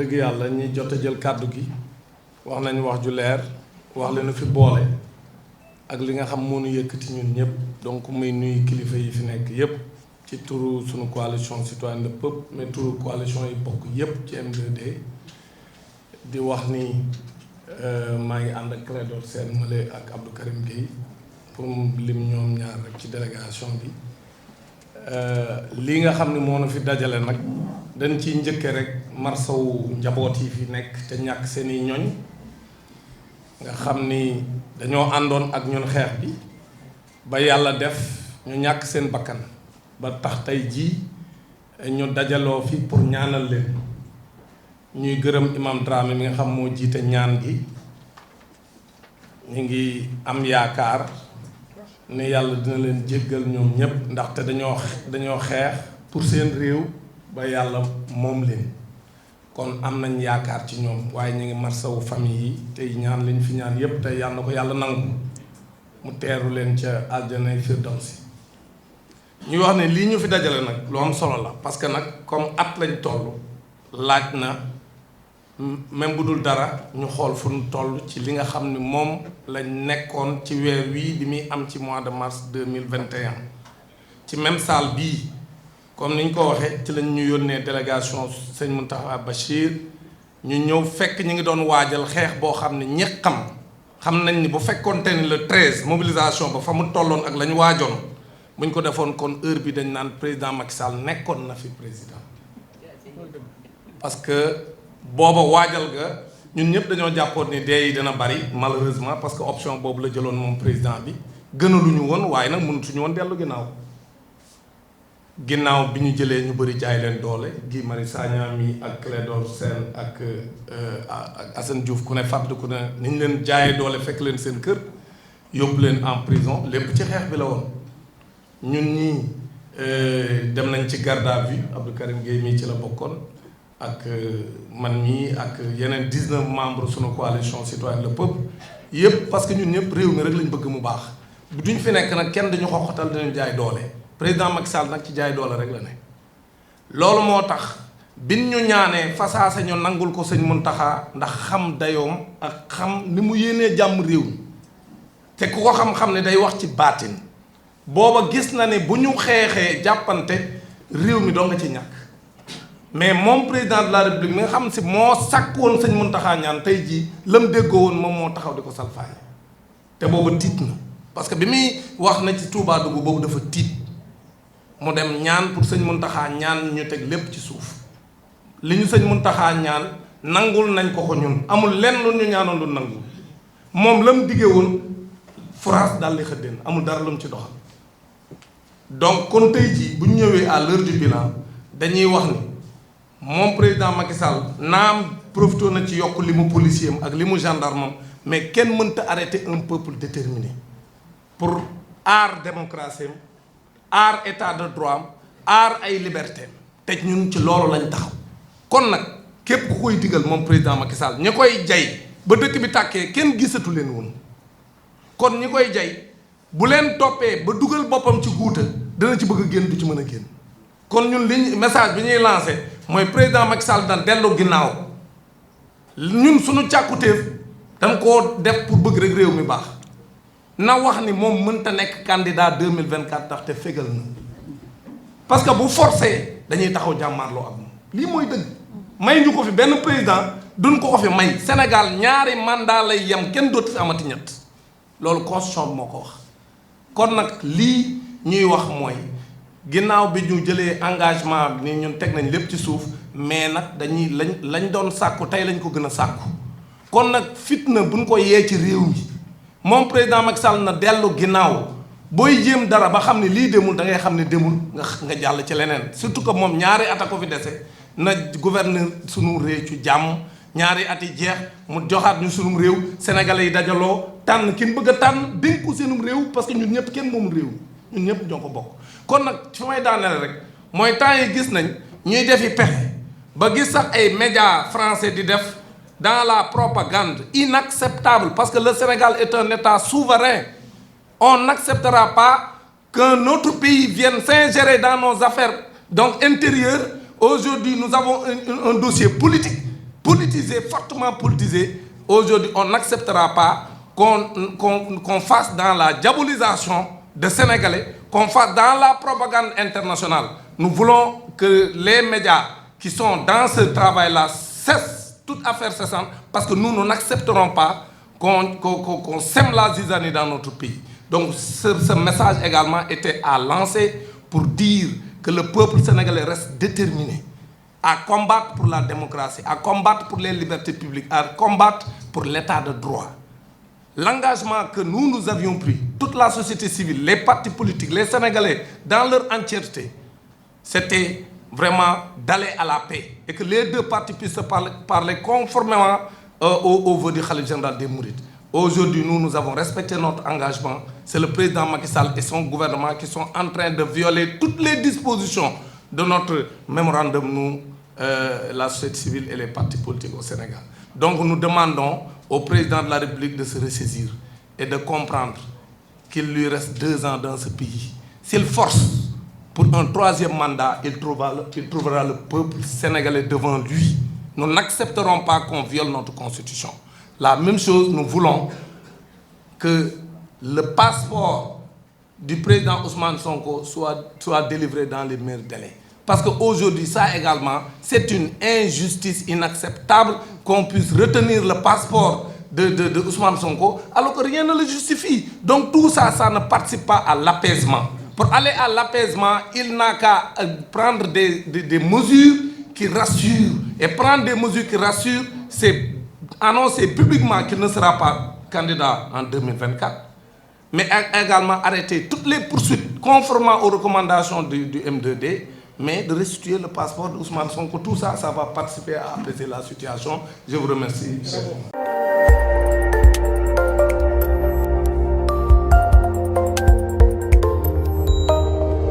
dëgg yàlla ñi jot a jël kàddu gi wax nañu wax ju leer wax leenu fi boole ak li nga xam moo nu yëkkati ñun ñëpp donc muy nuyu kilifa yi fi nekk yëpp ci turu sunu coalition citoyenne le peuple mais turu coalition yi bokk yëpp ci M2D di wax ni maa ngi ànd ak Clédor Sène Male ak Abdou Karim Gueye pour lim ñoom ñaar rek ci délégation bi lii nga xam ne moo na fi dajale nag dañ ciy njëkke rek marsawu njaboot yi fi nekk te ñàkk seeni ñoñ nga xam ni dañoo àndoon ak ñun xeex bi ba yàlla def ñu ñàkk seen bakkan ba tax tey jii ñu dajaloo fi pour ñaanal leen ñuy gërëm imam Dramé mi nga xam moo jiite ñaan gi ñu ngi am yaakaar ne yàlla dina leen jéggal ñoom ñépp ndaxte dañoo xeex pour seen réew ba yàlla moom leen kon am nañ yaakaar ci ñoom waaye ñu ngi marsawu famille yi tey ñaan liñ fi ñaan yépp tey yàlla na ko yàlla nangu mu teeru leen ca aljanay firdawsi ñuy wax ne lii ñu fi dajale nag lu am solo la parce que nag comme at lañ toll laaj na même bu dul dara ñu xool fu ñu toll ci li nga xam ne moom lañ nekkoon ci weer wii bi muy am ci mois de mars 2021 ci même salle bii comme ni ñu ko waxee ci lañ ñu yónnee délégation sëñ Mountakha Bachir ñu ñëw fekk ñu ngi doon waajal xeex boo xam ne ñi xam nañ ni bu fekkoonte ni le 13 mobilisation ba fa mu tolloon ak la ñu waajoon bu ñu ko defoon kon heure bi dañ naan président Macky Sall nekkoon na fi président parce que booba waajal ga ñun ñëpp dañoo jàppoon ni dee yi dina bari malheureusement parce que option boobu la jëloon moom président bi gënaluñu woon waaye nag mënutuñu woon dellu ginnaaw bi ñu jëlee ñu bëri jaay leen doole Guy Marius Sagna mi ak Clédor Sène ak Assane Diouf ku ne fàttali ku ne ni ñu leen jaayee doole fekk leen seen kër yóbbu leen en prison lépp ci xeex bi la woon ñun ñii dem nañ ci garde à vue Abdou Karim Gueye mii ci la bokkoon ak man mii ak yeneen 19 membres sunu coalition citoyenne le peuple yëpp parce que ñun ñëpp réew mi rek lañ bëgg mu baax duñ fi nekk nag kenn dañu xoxatal dinañ jaay doole président Macky Sall nag ci jaay doole rek la ne loolu moo tax bin ñu ñaanee fasaase ñu nangul ko sëñ Mountakha ndax xam dayoom ak xam ni mu yéenee jàmm réew mi te ku ko xam-xam ne day wax ci baatin booba gis na ne bu ñu xeexee jàppante réew mi doo nga ci ñàkk mais moom président de la république mi nga xam si moo sàkk woon sëñ Mountakha ñaan tey jii lam déggoo woon moom moo taxaw di ko salfaañe te booba tiit na parce que bi muy wax na ci Touba dugg boobu dafa tiit mu dem ñaan pour sëñ Mountakha ñaan ñu teg lépp ci suuf li ñu sëñ Mountakha ñaan nangul nañ ko ñun amul lenn lu ñu ñaanoon lu nangul moom la mu diggee woon France daal di xëddeen amul dara lu mu ci doxal donc kon tey jii bu ñu ñëwee à l'heure du bilan dañuy wax ni moom président Macky Sall naam profité na ci yokk li mu policier am ak li mu gendarme am mais kenn mënta arrêter un peuple déterminé pour aar démocratie am aar état de droit am aar ay liberté te ñun ci loolu lañ taxaw kon nag képp ku koy digal moom président Macky Sall ñi koy jay ba dëkk bi tàkkee kenn gisatu leen woon kon ñi koy jay bu leen toppee ba dugal boppam ci guuta dana ci bëgg a génn du ci mën a génn kon ñun liñ message bi ñuy lancé mooy président Macky Sall dana dellu ginnaaw ñun suñu càkkutéef dañ koo def pour bëgg rek réew mi baax na wax ni moom mënta nekk candidat 2024 ndax te fégal na parce que bu forcé dañuy taxaw jàmmaarloo ak moom lii mooy dëgg may ñu ko fi benn président duñ ko fi may Sénégal ñaari mandat lay yem kenn dootu fi amati ñett loolu constitution bi moo ko wax kon nag lii ñuy wax mooy ginnaaw bi ñu jëlee engagement ni ñun teg nañ lépp ci suuf mais nag dañuy lañ doon sàkku tey lañ ko gën a sàkku kon nag fitna buñ ko yee ci réew mi moom président Macky Sall na dellu ginnaaw booy jéem dara ba xam ne lii demul da ngay xam ne demul nga jàll ci leneen surtout que moom ñaari at a ko fi dese na gouverner sunu réew ci jàmm ñaari at yi jeex mu joxaat ñu sunum réew sénégalais yi dajaloo tànn kin bëgg a tànn dénku seenum réew parce que ñun ñëpp kenn moomul réew ñun ñëpp ñoo ko bokk kon nag fi may daaneel rek mooy temps yi gis nañ ñuy defi pexe ba gis sax ay médias français di def dans la propagande inacceptable parce que le Sénégal est un État souverain on n'acceptera pas qu'un autre pays vienne s'ingérer dans nos affaires donc intérieures aujourd'hui nous avons un dossier politique politisé, fortement politisé. Aujourd'hui, on n'acceptera pas qu'on fasse dans la diabolisation des Sénégalais, qu'on fasse dans la propagande internationale. Nous voulons que les médias qui sont dans ce travail-là cessent toute affaire cessante, parce que nous n'accepterons pas qu'on sème la zizanie dans notre pays. Donc ce message également était à lancer pour dire que le peuple sénégalais reste déterminé à combattre pour la démocratie, à combattre pour les libertés publiques, à combattre pour l'état de droit. L'engagement que nous avions pris, toute la société civile, les partis politiques, les Sénégalais, dans leur entièreté, c'était vraiment d'aller à la paix et que les deux partis puissent parler conformément au vœu du Khalife général des Mourides. Aujourd'hui, nous avons respecté notre engagement. C'est le président Macky Sall et son gouvernement qui sont en train de violer toutes les dispositions de notre mémorandum, la société civile et les partis politiques au Sénégal. Donc nous demandons au président de la République de se ressaisir et de comprendre qu'il lui reste 2 ans dans ce pays. S'il force pour un 3e mandat, il trouvera le peuple sénégalais devant lui. Nous n'accepterons pas qu'on viole notre constitution. La même chose, nous voulons que le passeport du président Ousmane Sonko soit délivré dans les meilleurs délais. Parce qu'aujourd'hui, ça également, c'est une injustice inacceptable qu'on puisse retenir le passeport de Ousmane Sonko alors que rien ne le justifie. Donc tout ça, ça ne participe pas à l'apaisement. Pour aller à l'apaisement, il n'a qu'à prendre des mesures qui rassurent. Et prendre des mesures qui rassurent, c'est annoncer publiquement qu'il ne sera pas candidat en 2024, mais également arrêter toutes les poursuites conformément aux recommandations du M2D, mais de restituer le passeport d'Ousmane Sonko. Tout ça, ça va participer à apaiser la situation. Je vous remercie.